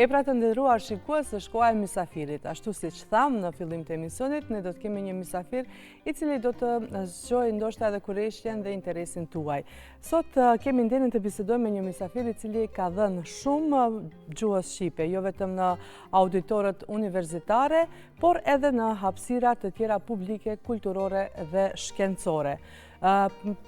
E pra të nderuar shikues, është koha e mysafirit. Ashtu si që thamë në fillim të emisionit, ne do të kemi një mysafir i cili do të zgjojë ndoshta edhe kurreshjen dhe interesin tuaj. Sot kemi nderin të bisedojmë me një mysafir i cili ka dhënë shumë gjuhës shqipe, jo vetëm në auditorët universitare, por edhe në hapësira të tjera publike, kulturore dhe shkencore.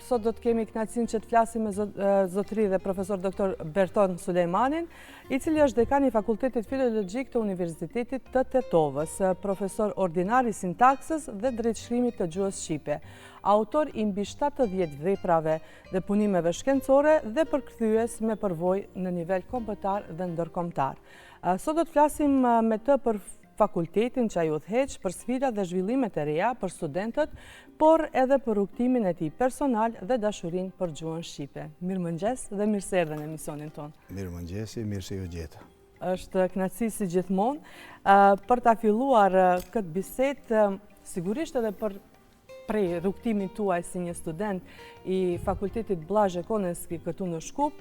Sot do të kemi kënaqësinë që të flasim me zotëri dhe profesor doktor Berton Sulejmanin, i cili është dekani i Fakultetit Filologjik të Universitetit të Tetovës, profesor ordinar i sintaksës dhe drejtshkrimit të gjuhës shqipe, autor i mbi 70 veprave dhe punimeve shkencore dhe përkthyes me përvojë në nivel kombëtar dhe ndërkombëtar. Sot do të flasim me të për fakultetin që ai udhëheq, për sfidat dhe zhvillimet e reja për studentët, por edhe për rrugtimin e tij personal dhe dashurinë për gjuhën shqipe. Mirëmëngjes dhe mirë se erdhën në emisionin ton. Mirëmëngjesi, mirë se ju gjeta. Është kënaqësi si gjithmonë. Për ta filluar këtë bisedë, sigurisht edhe prej rrugtimit tuaj si një student i Fakultetit Blazhe Koneski këtu në Shkup,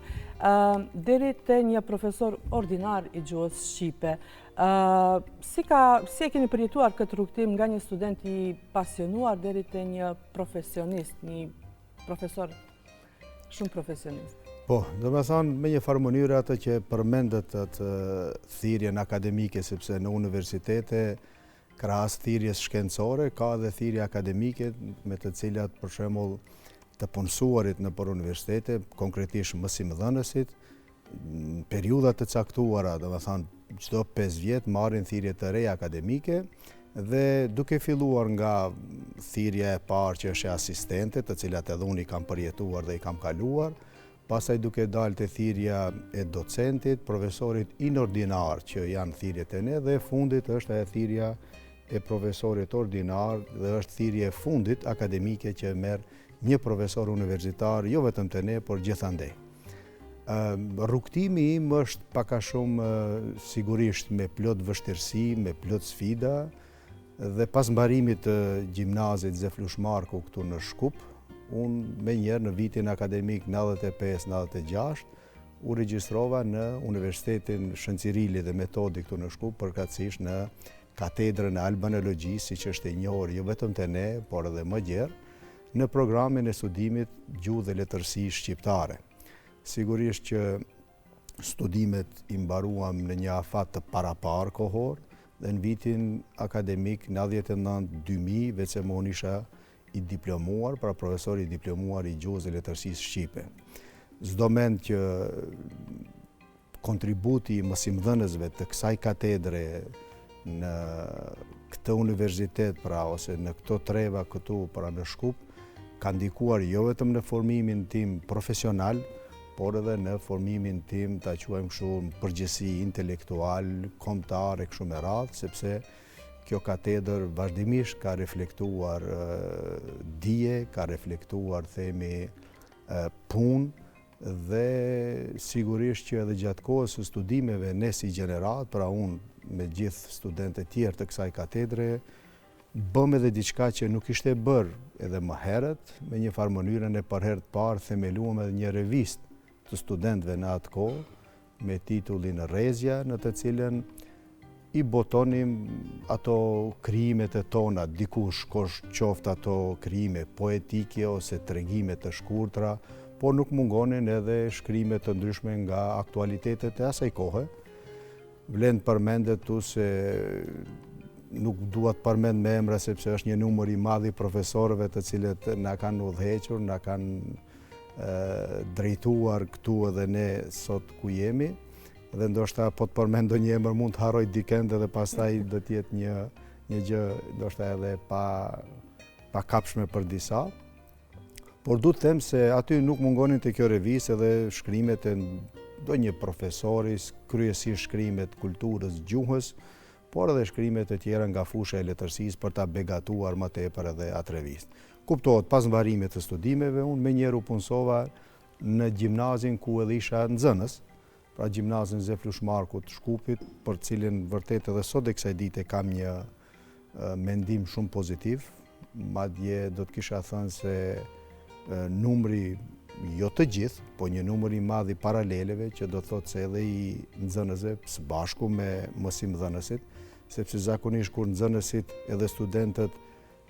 deri te një profesor ordinar i gjuhës shqipe. Si e keni përjetuar këtë rrugtim nga një student i pasionuar deri te një profesionist, një profesor shumë profesionist? Po, do me thonë me një farë mënyrë atë që përmendet atë thirrjen akademike, sepse në universitete krahas thirrjes shkencore ka edhe thirrje akademike me të cilat për shembull të punësuarit nëpër universitete, konkretisht mësimdhënësit, në periudha të caktuara, do me thonë çdo 5 vjet marrin thirrje të reja akademike dhe duke filluar nga thirrja e parë që është e asistente, të cilat edhe unë i kam përjetuar dhe i kam kaluar, pastaj duke dalë te thirrja e docentit, profesorit inordinar që janë thirrjet e ne dhe fundit është ajo thirrja e profesorit ordinar dhe është thirrje e fundit akademike që merr një profesor universitar, jo vetëm te ne, por gjithandej. Rrugtimi im është pak a shumë sigurisht me plot vështirësi, me plot sfida dhe pas mbarimit të gjimnazit Zeflush Marku këtu në Shkup, unë me njerë në vitin akademik 95-96 u regjistrova në Universitetin Shëncirili dhe Metodi këtu në Shkup, përkatësisht në katedrën e albanologjisë, siç është e njohur jo vetëm te ne, por edhe më gjerë, në programin e studimit gjuhë dhe letërsi shqiptare. Sigurisht që studimet i mbaruam në një afat të parapar kohor dhe në vitin akademik 99-2000 veçse unë isha i diplomuar, pra profesor i diplomuar i gjuhës dhe letërsisë shqipe. Çdo mend që kontributi i mësimdhënësve të kësaj katedre në këtë universitet, pra ose në këto treva këtu pra në Shkup, ka ndikuar jo vetëm në formimin tim profesional, por edhe në formimin tim, ta quajmë kështu, në përgjithësi intelektual, kombëtar e kështu me radhë, sepse kjo katedër vazhdimisht ka reflektuar dije, ka reflektuar themi punë dhe sigurisht që edhe gjatë kohës së studimeve ne si gjenerat, pra unë me gjithë studentët tjerë të kësaj katedre, bëm edhe diçka që nuk ishte bërë edhe më herët, me një farë mënyrën e për herë të parë themeluam edhe një revistë të studentëve në atë kohë, me titullin Rrezja, në të cilën i botonim ato krijimet e tona, dikush qoftë ato krijime poetike ose tregime të shkurtra, por nuk mungonin edhe shkrime të ndryshme nga aktualitetet e asaj kohe. Vlen përmendet tu se nuk dua të përmend me emra sepse është një numër i madh i profesorëve të cilët na kanë udhëhequr, na kanë drejtuar këtu edhe ne sot ku jemi. Dhe ndoshta po të përmend ndonjë emër mund të harroj dikend dhe pastaj do të jetë një gjë ndoshta edhe pa kapshme për disa. Por du të them se aty nuk mungonin te kjo revistë edhe shkrimet e ndonjë profesori, kryesisht shkrimet kulturës, gjuhës, por edhe shkrimet e tjera nga fusha e letërsisë për ta begatuar më tepër edhe atë revistë. Kuptohet, pas mbarimit të studimeve, unë me njerë u punësova në gjimnazin ku edhe isha nxënës, pra gjimnazin Zeflush Marku të Shkupit, për cilin vërtet edhe sot e kësaj dite kam një mendim shumë pozitiv, madje do të kisha thënë se numri jo të gjithë, po një numër i madh i paraleleve që do thotë se edhe i nxënësve së bashku me mësimdhënësit, sepse zakonisht kur nxënësit edhe studentët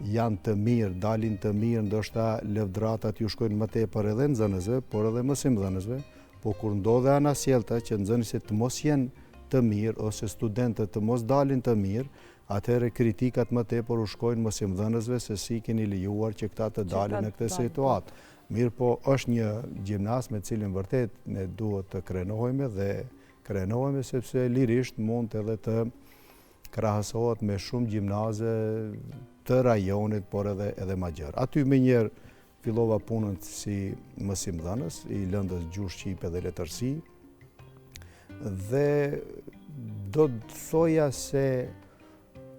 janë të mirë, dalin të mirë, ndoshta lëvdratat ju shkojnë më tepër edhe nxënësve, por edhe mësimdhënësve, po kur ndodhe anasjelta që nxënësit të mos jenë të mirë ose studentët të mos dalin të mirë, atëherë kritikat më tepër u shkojnë mësimdhënësve se si keni lejuar që këta të dalin në këtë situatë. Mirë po është një gjimnas me cilin vërtet ne duhet të krenohemi sepse lirisht mund edhe të krahasohet me shumë gjimnaze të rajonit, por edhe ma gjërë. Aty me njerë fillova punën si mësimdhënës i lëndës gjuhë shqipe dhe letërsi dhe do të thoja se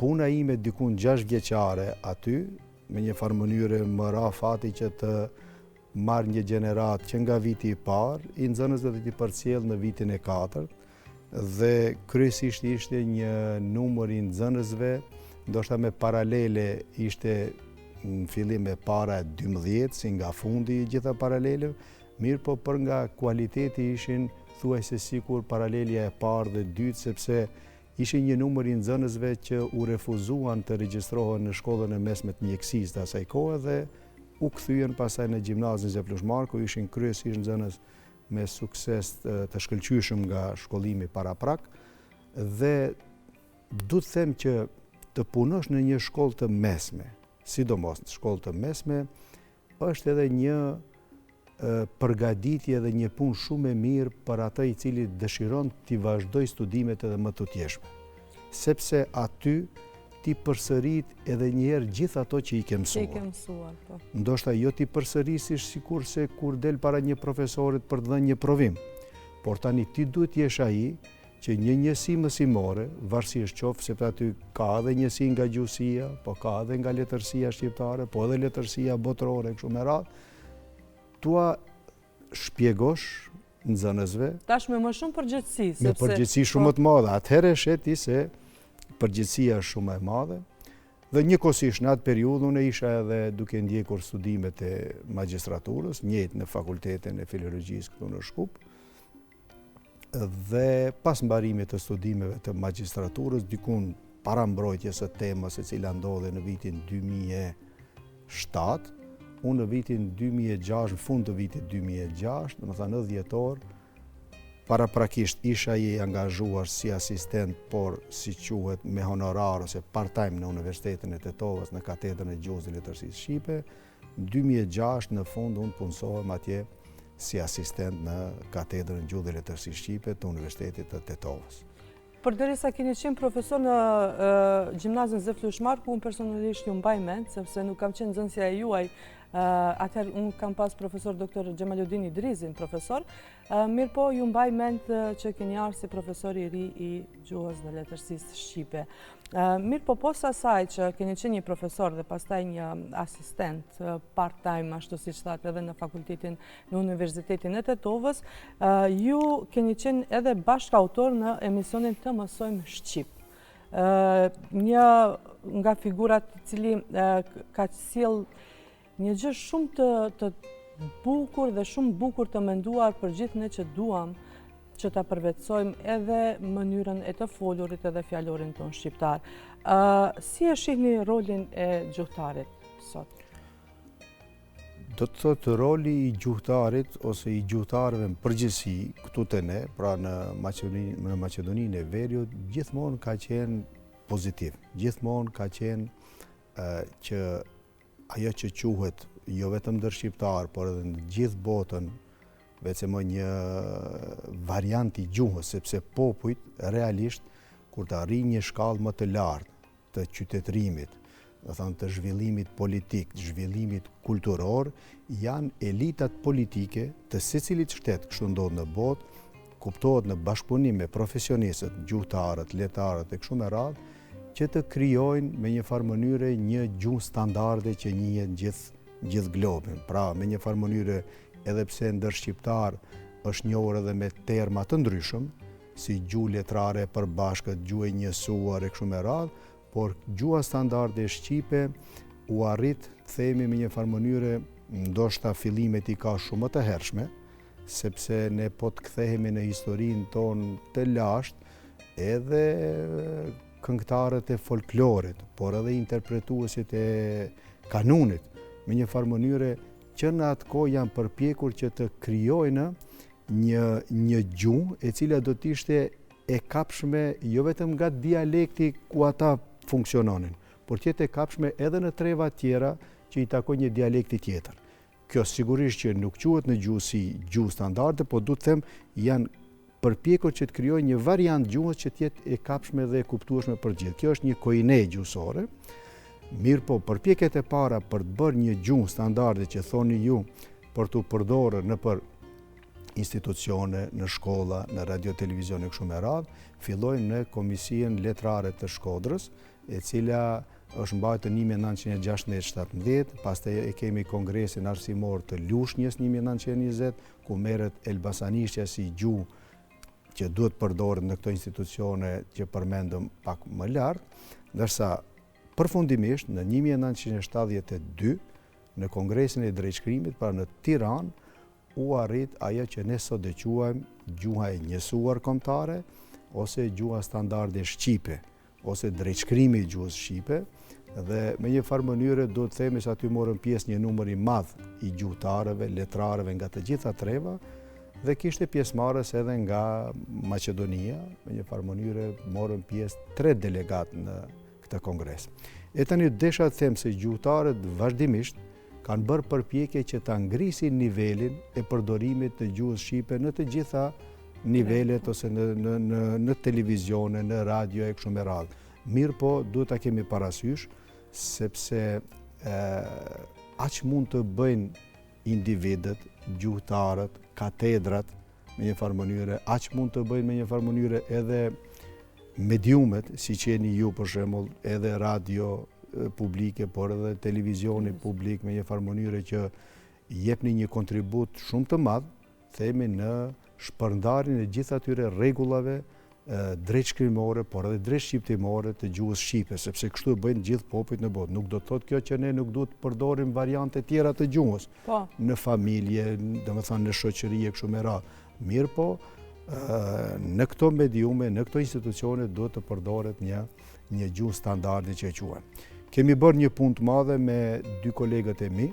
puna ime dikun 6 vjeqare aty, me një farë mënyre më ra fati që të marrë një gjenerat që nga viti i parë, i nxënësve dhe t'i përcjell në vitin e 4 dhe kryesisht ishte një numër i nxënësve, ndoshta me paralele ishte në fillim e para 12, si nga fundi i gjitha paraleleve, mirë po për nga kualiteti ishin thuajse sikur paralelja e parë dhe dytë, sepse ishin një numër i nxënësve që u refuzuan të regjistrohen në shkollën e mesme të mjekësisë të asaj kohe dhe u kthyen pasaj në gjimnazin Zeflush Marku, ishin kryesisht nxënës me sukses të shkëlqyeshëm nga shkollimi paraprak dhe du të them që të punosh në një shkollë të mesme, sidomos në shkollë të mesme, është edhe një përgatitje dhe një punë shumë e mirë për atë i cili dëshiron t'i vazhdoj studimet edhe më të tjeshme. Sepse aty ti përsërit edhe njerë gjithë ato që i ke mësuar. Ndoshta jo ti përsërisish sikur se kur del para një profesorit për të dhënë një provim, por tani ti duhet jesh ai që një njësi mësimore, varësisht qoftë sepse aty ka edhe njësi nga gjuhësia, po ka edhe nga letërsia shqiptare, po edhe letërsia botërore kështu me radhë, tua shpjegosh nxënësve. Tash me më shumë përgjegjësi, sepse me përgjegjësi shumë të madhe. Atëherë sheti se përgjegjësia është shumë e madhe dhe njëkohësisht në atë periudhë unë isha edhe duke ndjekur studimet e magjistraturës, njëjtë në fakultetin e filologjisë këtu në Shkup. Dhe pas mbarimit të studimeve të magjistraturës, dikun para mbrojtjes së temës e cila ndodhe në vitin 2007, unë në vitin 2006, në fund të vitit 2006, në më thënë në dhjetor, paraprakisht isha i angazhuar si asistent, por si quhet me honorar ose part-time në Universitetin e Tetovës në katedrën e gjuhës dhe letërsisë shqipe. 2006 në fund unë punësohem atje si asistent në katedrën e gjuhës dhe letërsisë shqipe të Universitetit të Tetovës. Përderisa keni qenë profesor në gjimnazin Zeflush Marku, unë personalisht ju mbaj mend, sepse nuk kam qenë nxënësja e juaj. Atëherë unë kam pas profesor Dr. Xhemaludin Idrizin, profesor, mirë po ju mbaj mend që keni ardhur si profesor i ri i gjuhës dhe letërsisë shqipe. Mirë po posa asaj që keni qenë një profesor dhe pastaj një asistent part-time, ashtu siç thatë edhe në fakultetin në Universitetin e Tetovës, ju keni qenë edhe bashkautor në emisionin Të mësojmë shqip. Një nga figurat i cili ka sjell një gjë shumë të bukur dhe shumë bukur të menduar për gjithë ne që duam që ta përvetësojmë edhe mënyrën e të folurit edhe fjalorin tonë shqiptar. Si e shihni rolin e gjuhëtarit sot? Do të thotë roli i gjuhëtarit ose i gjuhëtarëve në përgjithësi këtu te ne, pra në Maqedoninë e Veriut, gjithmonë ka qenë pozitiv. Gjithmonë ka qenë që ajo që quhet jo vetëm ndër shqiptar, por edhe në gjithë botën, veçmë një variant i gjuhës, sepse popujt realisht kur të arrijnë një shkallë më të lartë të qytetërimit, do thënë të zhvillimit politik, të zhvillimit kulturor, janë elitat politike të secilit shtet, kështu ndodh në botë, kuptohet në bashkëpunim me profesionistët, gjuhëtarët, letarët e kështu me radhë, që të krijojnë me një farë mënyre një gjuhë standarde që njihet gjithë globin. Pra, me një farë mënyre, edhe pse ndër shqiptar është njohur edhe me terma të ndryshëm, si gjuhë letrare e përbashkët, gjuhë e njësuar e kështu me radhë, por gjuha standarde shqipe u arrit, themi me një farë mënyre, ndoshta fillimet i ka shumë të hershme, sepse ne po të kthehemi në historinë tonë të lashtë edhe këngëtarët e folklorit, por edhe interpretuesit e kanunit, me një farë mënyre që në atë kohë janë përpjekur që të krijojnë një gjuhë e cila do të ishte e kapshme jo vetëm nga dialekti ku ata funksiononin, por të jetë e kapshme edhe në treva tjera që i takon një dialekti tjetër. Kjo sigurisht që nuk quhet në gjuhë si gjuhë standarde, po du të them janë përpjekur që të krijojë një variant gjuhës që të jetë e kapshme dhe e kuptueshme për gjithë. Kjo është një koine gjuhësore. Mirë po, përpjekjet e para për të bërë një gjuhë standarde që thoni ju për të përdorur në për institucione, në shkolla, në radio, televizion e kështu me radhë, fillojnë në Komisionin Letrare të Shkodrës, e cila është mbajtur 1916-17, pastaj e kemi Kongresin Arsimor të Lushnjës 1920, ku merret elbasanishja si gjuhë që duhet përdoret në këto institucione që përmendëm pak më lart, ndërsa përfundimisht në 1972 në Kongresin e Drejtshkrimit, pra në Tiranë, u arrit ajo që ne sot e quajmë gjuha e njësuar kombëtare ose gjuha standarde shqipe ose drejtshkrimi i gjuhës shqipe, dhe me një farë mënyre do të themi se aty morën pjesë një numër i madh i gjuhëtarëve, letrarëve nga të gjitha treva, dhe kishte pjesëmarrës edhe nga Maqedonia, me një farë mënyre morën pjesë 3 delegat në këtë kongres. E tani desha të them se gjuhëtarët vazhdimisht kanë bërë përpjekje që ta ngrisin nivelin e përdorimit të gjuhës shqipe në të gjitha nivelet ose në televizione, në radio e kështu me radhë. Mirë po, duhet ta kemi parasysh sepse aq mund të bëjnë individët, gjuhëtarët, katedrat me një farë mënyre, aq mund të bëjnë me një farë mënyre edhe mediumet, si që jeni ju për shembull, edhe radio publike, por edhe televizioni publik me një farë mënyre që jepni një kontribut shumë të madh, themi në shpërndarjen e gjithë atyre rregullave drejtshkrimore, por edhe drejtshqiptimore të gjuhës shqipe, sepse kështu e bëjnë gjithë popujt në botë. Nuk do të thotë kjo që ne nuk duhet të përdorim variante tjera të gjuhës në familje, domethënë në shoqëri e kështu me radhë. Mirë po, në këto mediume, në këto institucione duhet të përdoret një gjuhë standarde që e quajmë. Kemi bërë një punë të madhe me 2 kolegët e mi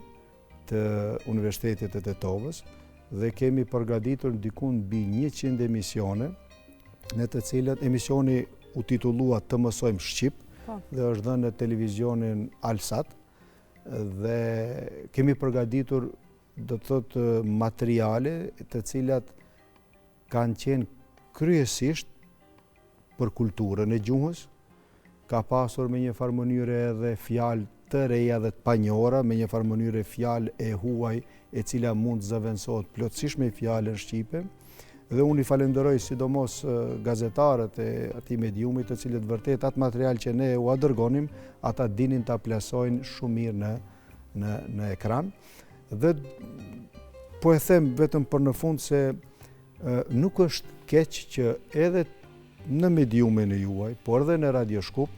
të Universitetit të Tetovës dhe kemi përgatitur diku mbi 100 emisione, në të cilat emisioni u titullua Të mësojmë Shqip dhe është dhënë në televizionin Alsat, dhe kemi përgatitur do të thotë materiale të cilat kanë qenë kryesisht për kulturën e gjuhës, ka pasur me një farë mënyre edhe fjalë të reja dhe të panjohura, me një farë mënyre fjalë e huaj e cila mund të zëvendësohet plotësisht me fjalën shqipe. Dhe unë i falenderoj sidomos gazetarët e atij mediumit, të cilët vërtet atë material që ne u dërgonim, ata dinin ta plasojnë shumë mirë në ekran. Dhe po e them vetëm për në fund se nuk është keq që edhe në mediumin e juaj, por edhe në Radio Shkup,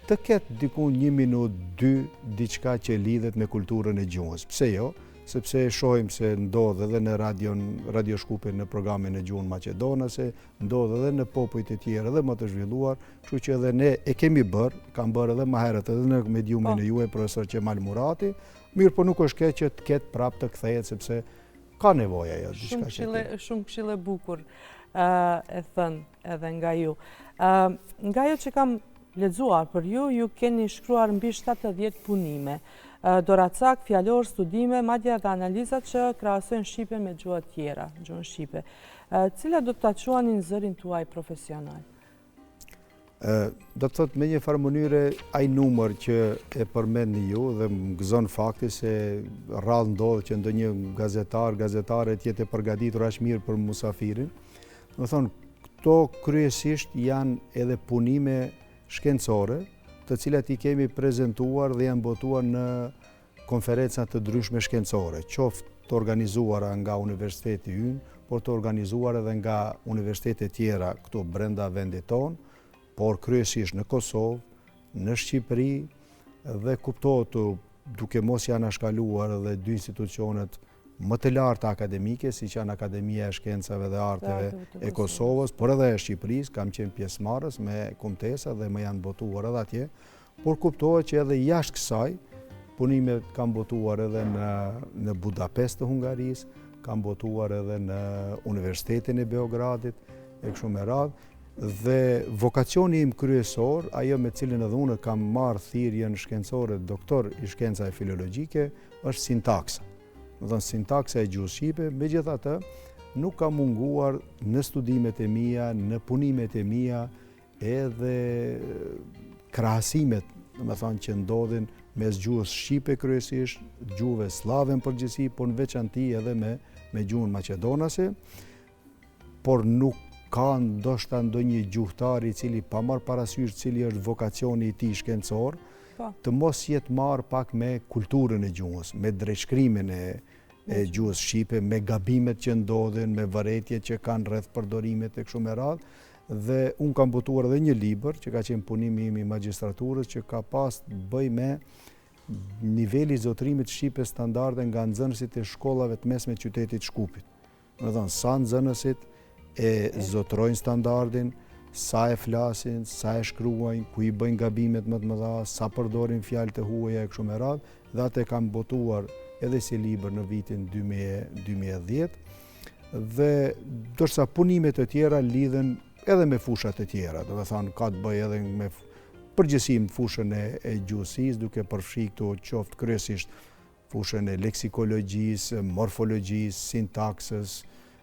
të ketë diku 1 minutë, 2 diçka që lidhet me kulturën e gjuhës. Pse jo? Sepse shohim se ndodh edhe në Radio Shkupin në programin e gjuhën maqedonase, ndodh edhe në popujt e tjerë edhe më të zhvilluar, kështu që edhe ne e kemi bërë, kam bërë edhe më herët edhe në mediumin e juaj profesor Qemal Murati, mirë po nuk është keq që të ketë prapë të kthehet sepse ka nevojë ajo diçka që. Shumë këshillë e bukur e thënë edhe nga ju. Nga ajo që kam lexuar për ju, ju keni shkruar mbi 70 punime. Doracak, fjalor, studime, madje edhe analizat që krahasojnë shqipen me gjuha tjera, gjuhën shqipe. Cila do të ta quanin zërin tuaj profesional? Do të thotë me një farë mënyre ai numër që e përmendni ju dhe më gëzon fakti se rrallë ndodh që ndonjë gazetare të jetë e përgatitur aq mirë për musafirin. Do thonë, këto kryesisht janë edhe punime shkencore, të cilat i kemi prezentuar dhe janë botuar në konferenca të ndryshme shkencore, qoftë të organizuara nga Universiteti ynë, por të organizuar edhe nga universitete tjera këtu brenda vendit tonë, por kryesisht në Kosovë, në Shqipëri dhe kuptohet duke mos janë shkaluar edhe 2 institucionet më të larta akademike, si që janë Akademia e Shkencave dhe Arteve e Kosovës, por edhe e Shqipërisë, kam qenë pjesëmarrës me kumtesa dhe më janë botuar edhe atje, por kuptohet që edhe jashtë kësaj, punimet kanë botuar edhe në Budapest të Hungarisë, kanë botuar edhe në Universitetin e Beogradit, e kështu me radhë, dhe vokacioni im kryesor, ajo me cilin edhe unë kam marrë thirrjen shkencore doktor i shkencave filologjike, është sintaksa. Do të thonë sintaksa e gjuhës shqipe, megjithatë nuk ka munguar në studimet e mia, në punimet e mia, edhe krahasimet, domethënë që ndodhin mes gjuhës shqipe kryesisht, gjuhëve slave në përgjithësi, por në veçanti edhe me gjuhën maqedonase, por nuk ka ndoshta ndonjë gjuhëtar i cili pa marrë parasysh cili është vokacioni i tij shkencor, të mos jetë marrë pak me kulturën e gjuhës, me drejtshkrimin e gjuhës shqipe, me gabimet që ndodhin, me vërejtjet që kanë rreth përdorimet e kështu me radhë, dhe unë kam botuar edhe një libër që ka qenë punimi im i magjistraturës që ka pas të bëj me niveli zotërimit shqipe standarde nga nxënësit e shkollave të mesme të qytetit Shkupit. Do të thonë sa nxënësit e zotërojnë standardin, sa e flasin, sa e shkruajnë, ku i bëjnë gabimet më të mëdha, sa përdorin fjalë të huaja e kështu me radhë, dhe atë kam botuar edhe si libër në vitin 2010, dhe ndërsa punimet e tjera lidhen edhe me fushat e tjera, do të thonë ka të bëjë edhe me përgjithësim fushën e gjuhësisë, duke përfshi këtu qoftë kryesisht fushën e leksikologjisë, morfologjisë, sintaksës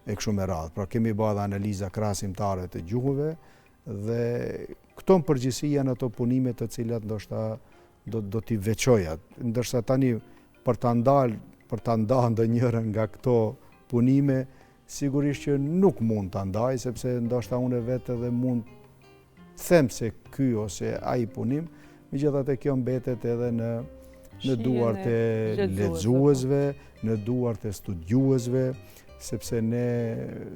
e kështu me radhë. Pra kemi bërë dhe analiza krahasimtare të gjuhëve dhe këto në përgjithësi janë ato punime të cilat ndoshta do t'i veçoja. Ndërsa tani për ta ndalë ndonjërin nga këto punime, sigurisht që nuk mund ta ndaj, sepse ndoshta unë vetë edhe mund them se ky ose ai punim, megjithatë kjo mbetet edhe në duart e lexuesve, në duart e studiuesve, sepse ne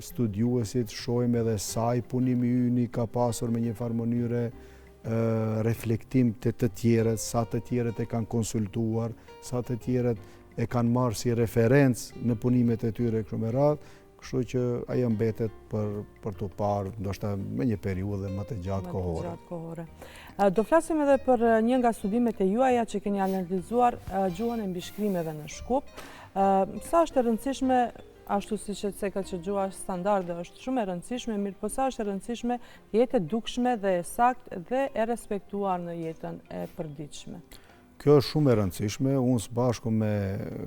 studiuesit shohim edhe sa i punimi yni ka pasur me një farë mënyre reflektim të tjerët, sa të tjerët e kanë konsultuar, sa të tjerët e kanë marrë si referencë në punimet e tyre kështu me radhë, kështu që ajo mbetet për të parë, ndoshta me një periudhë më të gjatë kohore. Do flasim edhe për një nga studimet e juaja që keni analizuar gjuhën e mbishkrimeve në Shkup. Sa është e rëndësishme, ashtu si që të që gjuha standarde është shumë e rëndësishme, mirë po sa është e rëndësishme jetë e dukshme dhe e sakt dhe e respektuar në jetën e përditshme. Kjo është shumë e rëndësishme. Unë së bashku me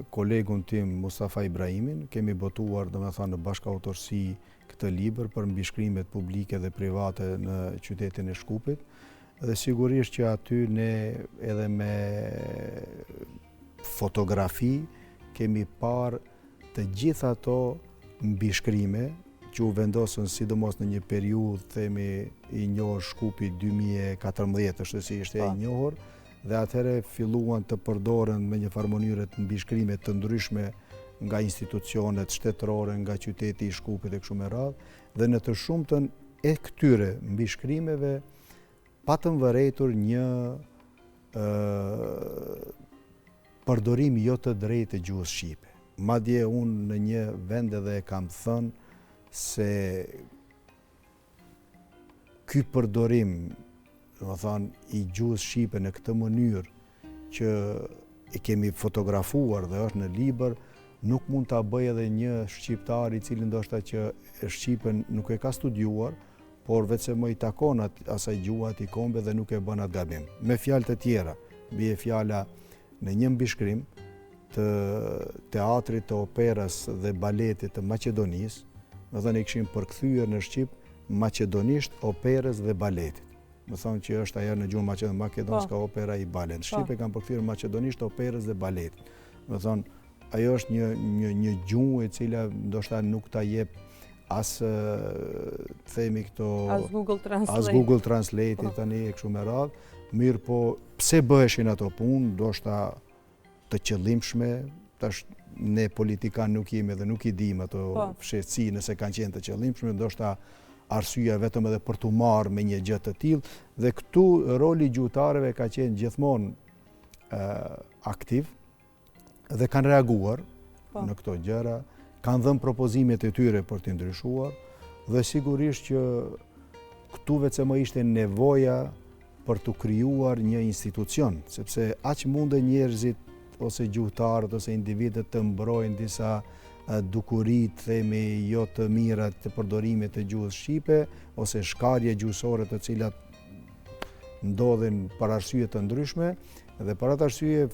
kolegun tim Mustafa Ibrahimin kemi botuar domethënë në bashkëautorësi këtë libër për mbishkrimet publike dhe private në qytetin e Shkupit. Dhe sigurisht që aty ne edhe me fotografi kemi parë të gjitha ato mbishkrime që u vendosën sidomos në një periudhë themi i njohur Shkupi 2014, është si ishte e njohur, dhe atëherë filluan të përdoren me një farë mënyre të mbishkrime të ndryshme nga institucionet shtetërore, nga qyteti i Shkupit e kështu me radhë, dhe në të shumtën e këtyre mbishkrimeve patëm vërejtur një përdorim jo të drejtë të gjuhës shqipe. Madje unë në një vend edhe e kam thënë se ky përdorim, i gjuhës shqipe në këtë mënyrë që e kemi fotografuar dhe është në libër, nuk mund ta bëjë edhe një shqiptar i cili ndoshta që shqipen nuk e ka studiuar, por vetëm më i takon asaj gjuha atij kombe dhe nuk e bën atë gabim. Me fjalë të tjera, bie fjala në një mbishkrim të teatrit, të operës dhe baletit të Maqedonisë, më thënë i kishim përkthyer në shqip maqedonisht operës dhe baletit. Më thonë që është ajo në gjuhën makedonska opera i balet. Në shqip e kanë përkthyer maqedonisht operës dhe baletit. Më thonë ajo është një gjuhë e cila ndoshta nuk ta jep as themi këto as Google Translate tani e kështu me radhë, mirë po pse bëheshin ato punë, ndoshta të qëllimshme, tash ne politikan nuk jemi dhe nuk i dim ato fshehtësi nëse kanë qenë të qëllimshme, ndoshta arsyeja vetëm edhe për të marrë me një gjë të tillë, dhe këtu roli i gjuhëtarëve ka qenë gjithmonë aktiv dhe kanë reaguar në këto gjëra, kanë dhënë propozimet e tyre për të ndryshuar dhe sigurisht që këtu vetë më ishte nevoja për të krijuar një institucion, sepse aq mundë njerëzit ose gjuhëtarët ose individët të mbrojnë disa dukurit, themi, jo të mira të përdorimit të gjuhës shqipe ose shkarje gjuhësore të cilat ndodhin për arsye të ndryshme dhe për atë arsye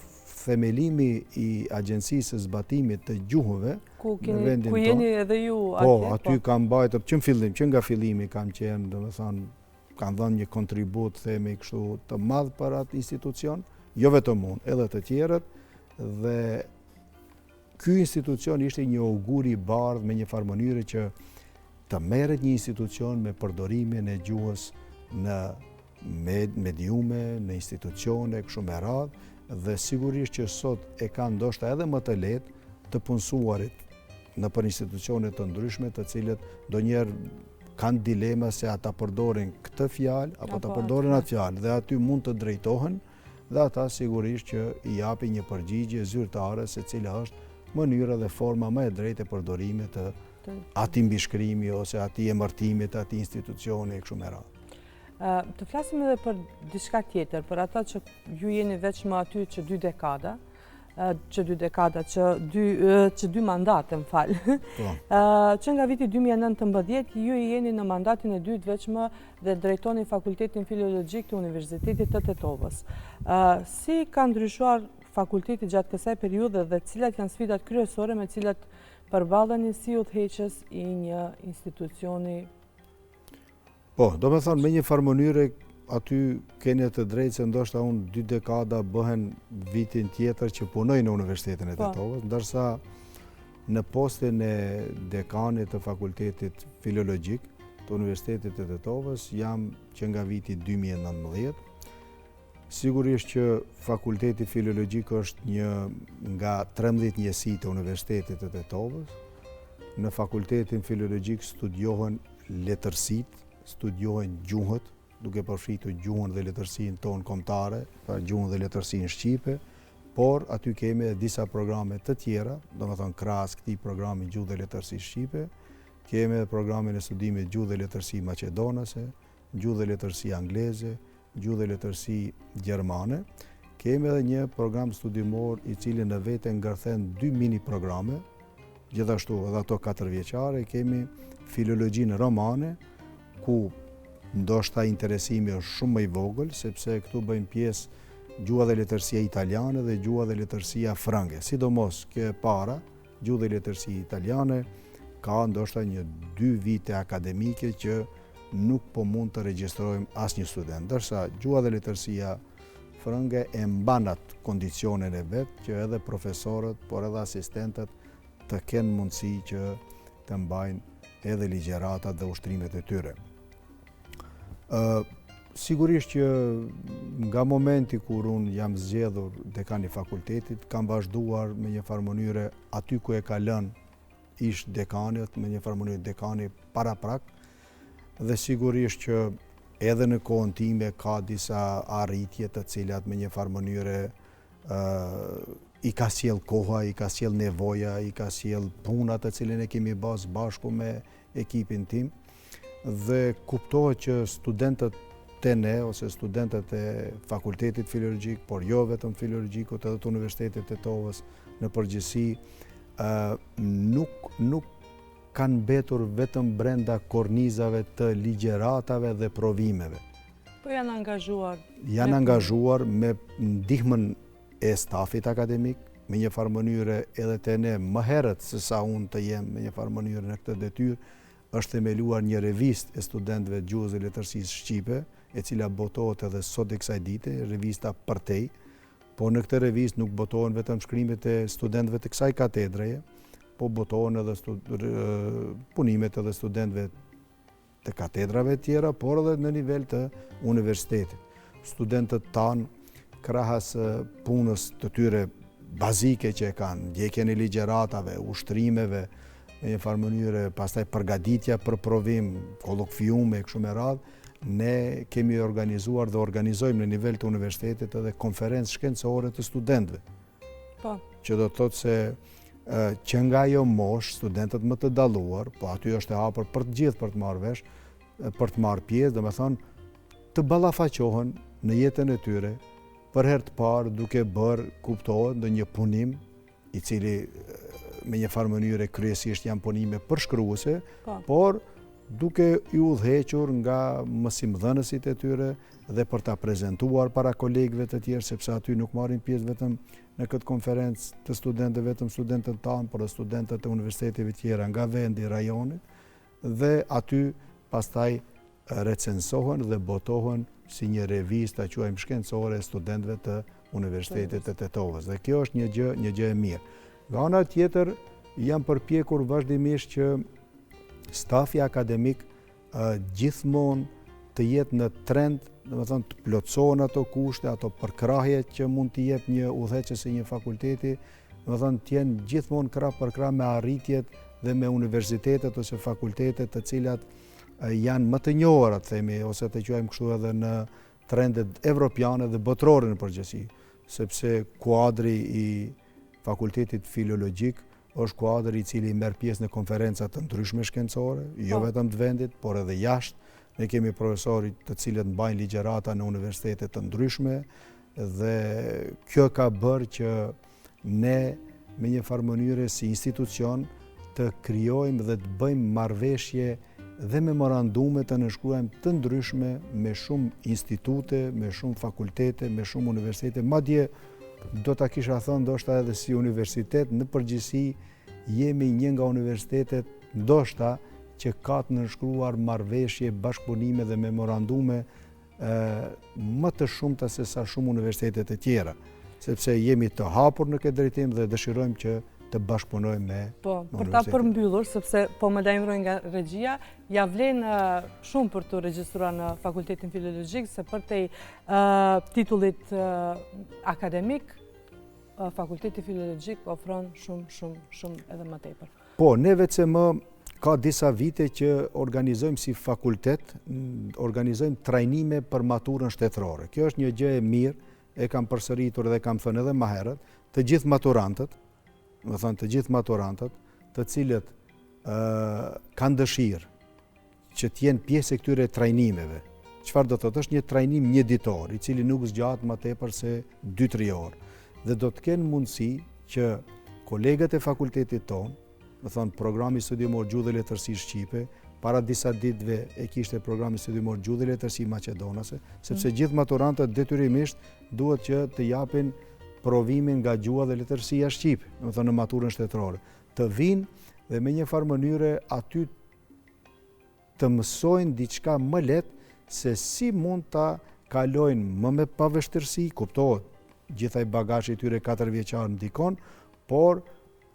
themelimi i Agjencisë së Zbatimit të Gjuhëve në vendin ku jeni edhe ju atje? Po, aty kam mbajtur që nga fillimi kam qenë, domethënë, kanë dhënë një kontribut, themi kështu, të madh për atë institucion, jo vetëm unë, edhe të tjerët, dhe ky institucion ishte një augur i bardhë me një farë mënyre që të merret një institucion me përdorimin e gjuhës në mediume, në institucione, kështu me radhë, dhe sigurisht që sot e kanë ndoshta edhe më të lehtë të punësuarit në për institucione të ndryshme, të cilët ndonjëherë kanë dilema se ata përdorin këtë fjalë apo ta përdorin atë fjalë dhe aty mund të drejtohen dhe ata sigurisht që i japin një përgjigje zyrtare se cila është mënyra dhe forma më e drejtë e përdorimit të atij mbishkrimi ose atij emërtimit, atij institucioni kështu me radhë. Të flasim edhe për diçka tjetër, për ata që ju jeni veç më aty që dy mandate, më falë. Që nga viti 2019, ju jeni në mandatin e dytë veç më dhe drejtoni Fakultetin Filologjik të Universitetit të Tetovës. Si ka ndryshuar fakulteti gjatë kësaj periudhe dhe cilat janë sfidat kryesore me cilat përballeni si udhëheqës i një institucioni? Po, do me thonë, me një farë mënyre aty keni të drejtë se ndoshta unë 2 dekada bëhen vitin tjetër që punoj në Universitetin e Tetovës, ndërsa në postin e dekanit të Fakultetit Filologjik të Universitetit të Tetovës jam që nga viti 2019. Sigurisht që Fakulteti Filologjik është një nga 13 njësi të Universitetit të Tetovës. Në Fakultetin Filologjik studiohen letërsitë, studiohen gjuhët, duke përfshitur gjuhën dhe letërsinë tonë kombëtare, pra gjuhën dhe letërsinë shqipe, por aty kemi edhe disa programe të tjera, domethënë krahas këtij programi gjuhë dhe letërsi shqipe, kemi edhe programin e studimit gjuhë dhe letërsi maqedonase, gjuhë dhe letërsi angleze, gjuhë dhe letërsi gjermane. Kemi edhe një program studimor i cili në vete ngërthen 2 mini programe, gjithashtu edhe ato 4 vjeçare, kemi filologjinë romane, ku ndoshta interesimi është shumë më i vogël, sepse këtu bëjmë pjesë gjuha dhe letërsia italiane dhe gjuha dhe letërsia frange. Sidomos kjo e para, gjuha dhe letërsia italiane, ka ndoshta një 2 vite akademike që nuk po mund të regjistrojmë asnjë student. Ndërsa gjuha dhe letërsia frange e mban atë kondicionin e vet që edhe profesorët, por edhe asistentët të kenë mundësi që të mbajnë edhe ligjeratat dhe ushtrimet e tyre. Sigurisht që nga momenti kur unë jam zgjedhur dekani fakultetit, kam vazhduar me një farë mënyre aty ku e ka lënë ish dekanit, me një farë mënyre dekani paraprak, dhe sigurisht që edhe në kohën time ka disa arritje të cilat me një farë mënyre i ka sjell koha, i ka sjell nevoja, i ka sjell puna të cilën e kemi bashku me ekipin tim, dhe kuptohet që studentët të ne, ose studentët e Fakultetit Filologjik, por jo vetëm Filologjikut, edhe të Universitetit të Tetovës në përgjithësi, nuk kanë mbetur vetëm brenda kornizave të ligjeratave dhe provimeve. Po janë angazhuar? Janë angazhuar me ndihmën e stafit akademik, me një farë mënyre edhe të ne më herët se sa unë të jem me një farë mënyre në këtë detyrë, është themeluar një revistë e studentëve të gjuhës dhe letërsisë shqipe, e cila botohet edhe sot e kësaj dite, revista Përtej, po në këtë revistë nuk botohen vetëm shkrimet e studentëve të kësaj katedreje, po botohen edhe punimet edhe studentëve të katedrave tjera, por edhe në nivel të universitetit. Studentët tanë, krahas punës të tyre bazike që e kanë, ndjekjen e ligjeratave, ushtrimeve, me një farë mënyre, pastaj përgatitja për provim, kolokviume, kështu me radhë, ne kemi organizuar dhe organizojmë në nivel të universitetit edhe konferencë shkencore të studentëve. Po. Që do të thotë se që nga jo mosh, studentët më të dalluar, po aty është e hapur për të gjithë për të marrë vesh, për të marrë pjesë, do me thonë, të ballafaqohen në jetën e tyre, për herë të parë duke bërë kuptohet në një punim, i cili me një farë mënyre kryesisht janë punime përshkruese, por duke i udhëhequr nga mësimdhënësit e tyre dhe për ta prezentuar para kolegëve të tjerë, sepse aty nuk marrin pjesë vetëm në këtë konferencë të studentëve, vetëm studentët tanë, por dhe studentët e universiteteve tjera nga vendi, rajoni, dhe aty pastaj recensohen dhe botohen si një revistë, ta quajmë shkencore, studentëve të Universitetit të Tetovës. Dhe kjo është një gjë e mirë. Nga ana tjetër, jam përpjekur vazhdimisht që stafi akademik gjithmonë të jetë në trend, domethënë të plotësohen ato kushte, ato përkrahje që mund të jep një udhëheqës e një fakulteti, domethënë të jenë gjithmonë krah për krah me arritjet dhe me universitetet ose fakultetet të cilat janë më të njohura, themi, ose të quajmë kështu edhe në trendet evropiane dhe botërore në përgjithësi, sepse kuadri i fakultetit filologjik është kuadri i cili merr pjesë në konferenca të ndryshme shkencore, jo vetëm të vendit, por edhe jashtë. Ne kemi profesorit të cilët mbajnë ligjërata në universitete të ndryshme dhe kjo ka bërë që ne me një farë mënyre si institucion të krijojmë dhe të bëjmë marrëveshje dhe memorandume të nënshkruajmë të ndryshme me shumë institute, me shumë fakultete, me shumë universitete, madje do ta kisha thënë ndoshta edhe si universitet në përgjithësi jemi një nga universitetet ndoshta që ka të nënshkruar marrëveshje, bashkëpunime dhe memorandume më të shumta se sa shumë universitetet e tjera, sepse jemi të hapur në këtë drejtim dhe dëshirojmë që të bashkëpunojmë me universitetet. Për ta përmbyllur, sepse po më lajmërojnë nga regjia, ja vlen shumë për të regjistruar në Fakultetin Filologjik, se për te titullit akademik, Fakulteti Filologjik ofron shumë edhe më tepër. Po, ne VCM ka disa vite që organizojmë si fakultet, organizojmë trajnime për maturën shtetërore. Kjo është një gjë e mirë, e kam përsëritur dhe kam thënë edhe më herët, të gjithë maturantët, të cilët kanë dëshirë që t'jenë pjesë e këtyre trajnimeve. Çfarë do të thotë? Është një trajnim mjeditor, i cili nuk zgjat më tepër se 2-3 orë. Dhe do të kenë mundësi që kolegët e fakultetit tonë, më thonë programi studiumor Gjuhë dhe Letërsi Shqipe, para disa ditëve e kishte programi studiumor Gjuhë dhe Letërsi Maqedonase, sepse gjithë maturantët detyrimisht duhet që të japin provimin nga Gjuha dhe Letërsia Shqipe, më thonë në maturën shtetërore. Të vinë dhe me një farë mënyre aty të mësojnë diçka më lehtë se si mund ta kalojnë më me pavështirësi, kuptohet, gjithaj bagazhi i tyre 4 vjeçar ndikon, por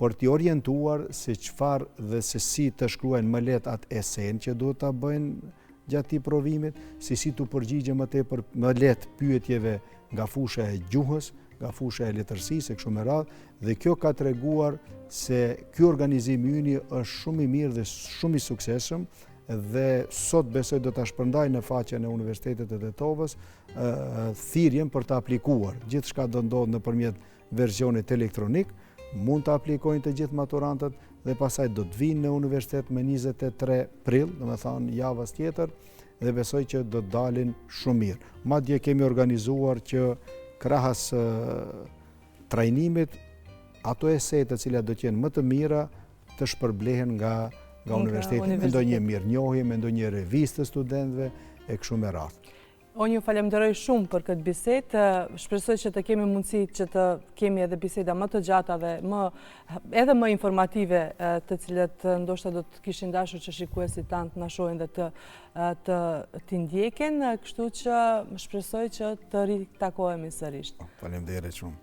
për t'i orientuar se çfarë dhe se si të shkruajnë më lehtë atë esen që duhet ta bëjnë gjatë këtij provimit, se si t'u përgjigjen më tepër më lehtë pyetjeve nga fusha e gjuhës, nga fusha e letërsisë e kështu me radhë, dhe kjo ka treguar se ky organizim i yni është shumë i mirë dhe shumë i suksesshëm, dhe sot besoj do ta shpërndaj në faqen e Universitetit të Tetovës thirrjen për të aplikuar. Gjithçka do ndodhë nëpërmjet versionit elektronik, mund të aplikojnë të gjithë maturantët dhe pastaj do të vinë në universitet me 23 prill, domethënë javës tjetër, dhe besoj që do të dalin shumë mirë. Madje kemi organizuar që krahas trajnimit, ato esej të cilat do të jenë më të mira të shpërblehen nga universiteti, me ndonjë mirënjohje, me ndonjë revistë të studentëve e kështu me radhë. Unë ju falenderoj shumë për këtë bisedë. Shpresoj që të kemi mundësi që të kemi edhe biseda më të gjata dhe edhe më informative, të cilët ndoshta do të kishin dashur që shikuesit tanë të na shohin dhe të ndjekin, kështu që shpresoj që të ritakohemi sërish. Faleminderit shumë.